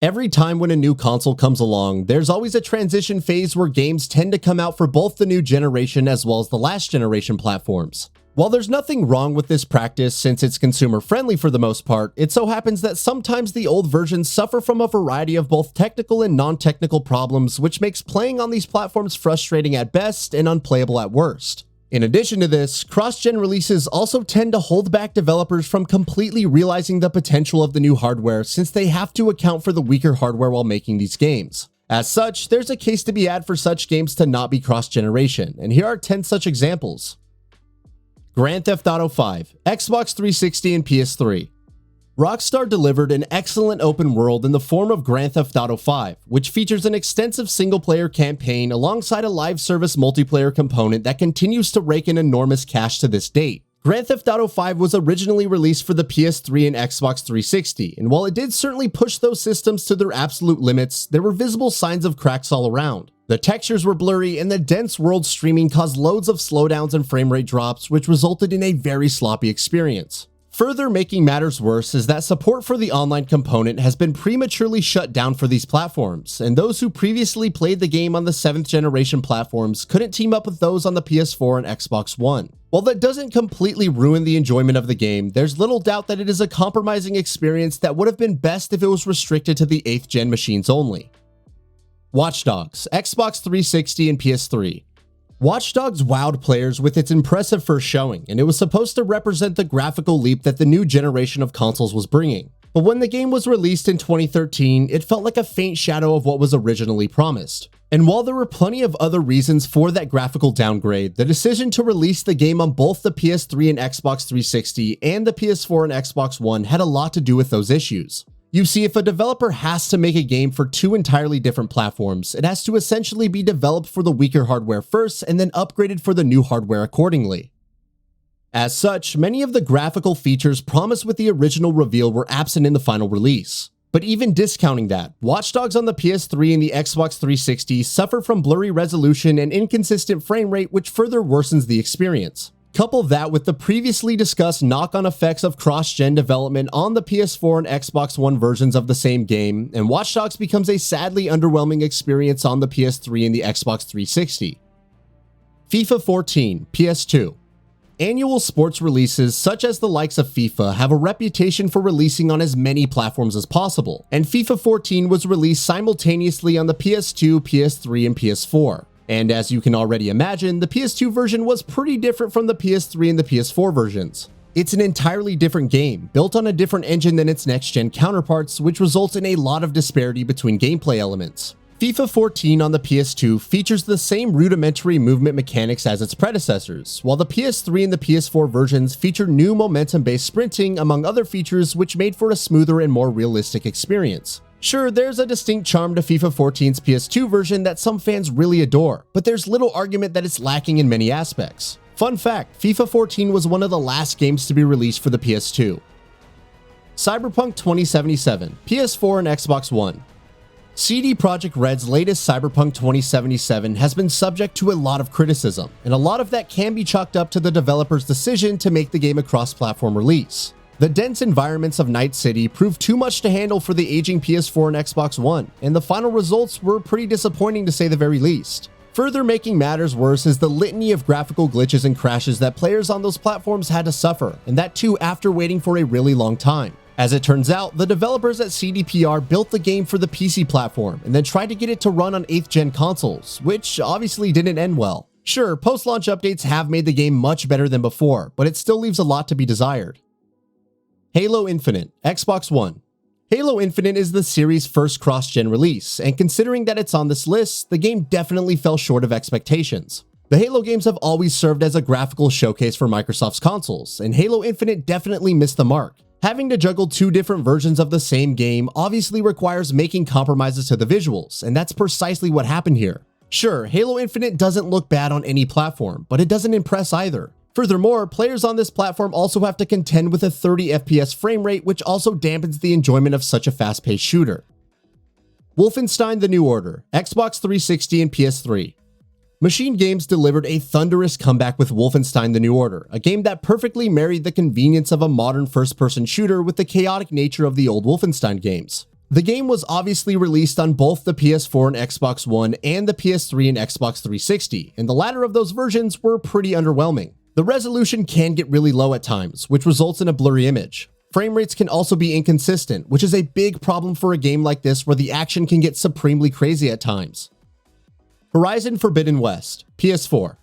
Every time when a new console comes along, there's always a transition phase where games tend to come out for both the new generation as well as the last generation platforms. While there's nothing wrong with this practice since it's consumer friendly for the most part, it so happens that sometimes the old versions suffer from a variety of both technical and non-technical problems, which makes playing on these platforms frustrating at best and unplayable at worst. In addition to this, cross-gen releases also tend to hold back developers from completely realizing the potential of the new hardware since they have to account for the weaker hardware while making these games. As such, there's a case to be had for such games to not be cross-generation, and here are 10 such examples. Grand Theft Auto V, Xbox 360 and PS3. Rockstar delivered an excellent open world in the form of Grand Theft Auto V, which features an extensive single-player campaign alongside a live service multiplayer component that continues to rake in enormous cash to this date. Grand Theft Auto V was originally released for the PS3 and Xbox 360, and while it did certainly push those systems to their absolute limits, there were visible signs of cracks all around. The textures were blurry, and the dense world streaming caused loads of slowdowns and frame rate drops, which resulted in a very sloppy experience. Further making matters worse is that support for the online component has been prematurely shut down for these platforms, and those who previously played the game on the 7th generation platforms couldn't team up with those on the PS4 and Xbox One. While that doesn't completely ruin the enjoyment of the game, there's little doubt that it is a compromising experience that would have been best if it was restricted to the 8th gen machines only. Watch Dogs, Xbox 360 and PS3. Watch Dogs wowed players with its impressive first showing, and it was supposed to represent the graphical leap that the new generation of consoles was bringing. But when the game was released in 2013, it felt like a faint shadow of what was originally promised. And while there were plenty of other reasons for that graphical downgrade, the decision to release the game on both the PS3 and Xbox 360 and the PS4 and Xbox One had a lot to do with those issues. You see, if a developer has to make a game for two entirely different platforms, it has to essentially be developed for the weaker hardware first and then upgraded for the new hardware accordingly. As such, many of the graphical features promised with the original reveal were absent in the final release. But even discounting that, Watch Dogs on the PS3 and the Xbox 360 suffer from blurry resolution and inconsistent frame rate, which further worsens the experience. Couple that with the previously discussed knock-on effects of cross-gen development on the PS4 and Xbox One versions of the same game, and Watch Dogs becomes a sadly underwhelming experience on the PS3 and the Xbox 360. FIFA 14, PS2. Annual sports releases such as the likes of FIFA have a reputation for releasing on as many platforms as possible, and FIFA 14 was released simultaneously on the PS2, PS3, and PS4. And as you can already imagine, the PS2 version was pretty different from the PS3 and the PS4 versions. It's an entirely different game, built on a different engine than its next-gen counterparts, which results in a lot of disparity between gameplay elements. FIFA 14 on the PS2 features the same rudimentary movement mechanics as its predecessors, while the PS3 and the PS4 versions feature new momentum-based sprinting among other features which made for a smoother and more realistic experience. Sure, there's a distinct charm to FIFA 14's PS2 version that some fans really adore, but there's little argument that it's lacking in many aspects. Fun fact, FIFA 14 was one of the last games to be released for the PS2. Cyberpunk 2077, PS4 and Xbox One. CD Projekt Red's latest Cyberpunk 2077 has been subject to a lot of criticism, and a lot of that can be chalked up to the developer's decision to make the game a cross-platform release. The dense environments of Night City proved too much to handle for the aging PS4 and Xbox One, and the final results were pretty disappointing to say the very least. Further making matters worse is the litany of graphical glitches and crashes that players on those platforms had to suffer, and that too after waiting for a really long time. As it turns out, the developers at CDPR built the game for the PC platform and then tried to get it to run on 8th gen consoles, which obviously didn't end well. Sure, post-launch updates have made the game much better than before, but it still leaves a lot to be desired. Halo Infinite, Xbox One. Halo Infinite is the series' first cross-gen release, and considering that it's on this list, the game definitely fell short of expectations. The Halo games have always served as a graphical showcase for Microsoft's consoles, and Halo Infinite definitely missed the mark. Having to juggle two different versions of the same game obviously requires making compromises to the visuals, and that's precisely what happened here. Sure, Halo Infinite doesn't look bad on any platform, but it doesn't impress either. Furthermore, players on this platform also have to contend with a 30 FPS frame rate, which also dampens the enjoyment of such a fast-paced shooter. Wolfenstein The New Order, Xbox 360 and PS3. Machine Games delivered a thunderous comeback with Wolfenstein The New Order, a game that perfectly married the convenience of a modern first-person shooter with the chaotic nature of the old Wolfenstein games. The game was obviously released on both the PS4 and Xbox One and the PS3 and Xbox 360, and the latter of those versions were pretty underwhelming. The resolution can get really low at times, which results in a blurry image. Frame rates can also be inconsistent, which is a big problem for a game like this where the action can get supremely crazy at times. Horizon Forbidden West, PS4.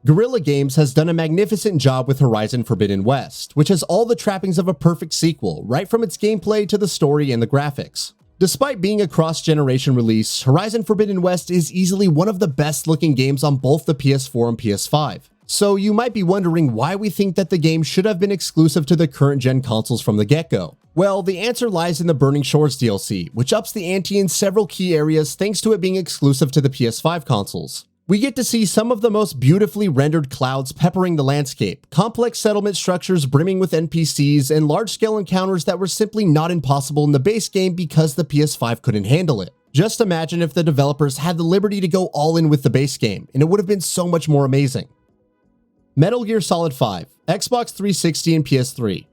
Guerrilla Games has done a magnificent job with Horizon Forbidden West, which has all the trappings of a perfect sequel, right from its gameplay to the story and the graphics. Despite being a cross-generation release, Horizon Forbidden West is easily one of the best-looking games on both the PS4 and PS5. So you might be wondering why we think that the game should have been exclusive to the current-gen consoles from the get-go. Well, the answer lies in the Burning Shores DLC, which ups the ante in several key areas thanks to it being exclusive to the PS5 consoles. We get to see some of the most beautifully rendered clouds peppering the landscape, complex settlement structures brimming with NPCs, and large-scale encounters that were simply not impossible in the base game because the PS5 couldn't handle it. Just imagine if the developers had the liberty to go all in with the base game, and it would have been so much more amazing. Metal Gear Solid 5, Xbox 360 and PS3.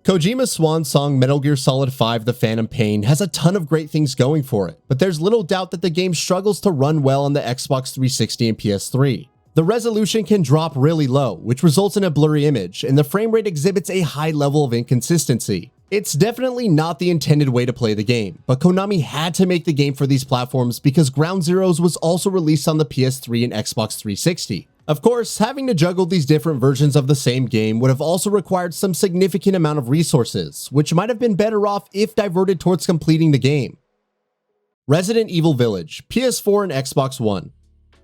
Kojima's swan song Metal Gear Solid 5 The Phantom Pain has a ton of great things going for it, but there's little doubt that the game struggles to run well on the Xbox 360 and PS3. The resolution can drop really low, which results in a blurry image, and the frame rate exhibits a high level of inconsistency. It's definitely not the intended way to play the game, but Konami had to make the game for these platforms because Ground Zeroes was also released on the PS3 and Xbox 360. Of course, having to juggle these different versions of the same game would have also required some significant amount of resources, which might have been better off if diverted towards completing the game. Resident Evil Village, PS4 and Xbox One.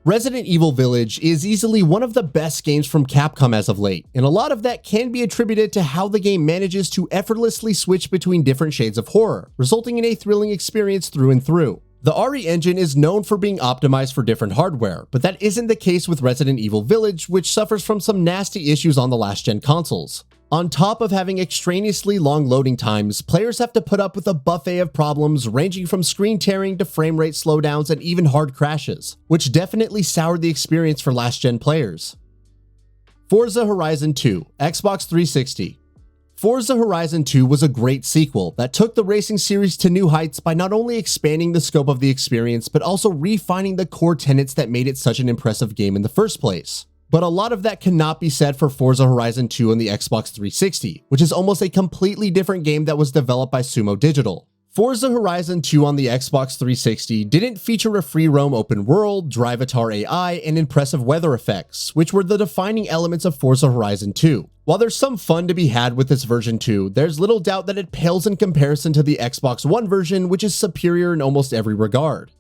Resident Evil Village is easily one of the best games from Capcom as of late, and a lot of that can be attributed to how the game manages to effortlessly switch between different shades of horror, resulting in a thrilling experience through and through. The RE engine is known for being optimized for different hardware, but that isn't the case with Resident Evil Village, which suffers from some nasty issues on the last-gen consoles. On top of having extraneously long loading times, players have to put up with a buffet of problems ranging from screen tearing to frame rate slowdowns and even hard crashes, which definitely soured the experience for last-gen players. Forza Horizon 2, Xbox 360. Forza Horizon 2 was a great sequel that took the racing series to new heights by not only expanding the scope of the experience, but also refining the core tenets that made it such an impressive game in the first place. But a lot of that cannot be said for Forza Horizon 2 on the Xbox 360, which is almost a completely different game that was developed by Sumo Digital. Forza Horizon 2 on the Xbox 360 didn't feature a free-roam open world, Drivatar AI, and impressive weather effects, which were the defining elements of Forza Horizon 2. While there's some fun to be had with this version 2, there's little doubt that it pales in comparison to the Xbox One version, which is superior in almost every regard.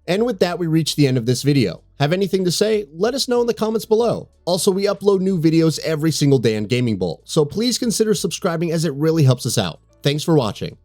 And with that, we reach the end of this video. Have anything to say? Let us know in the comments below. Also, we upload new videos every single day on GamingBolt, so please consider subscribing as it really helps us out. Thanks for watching.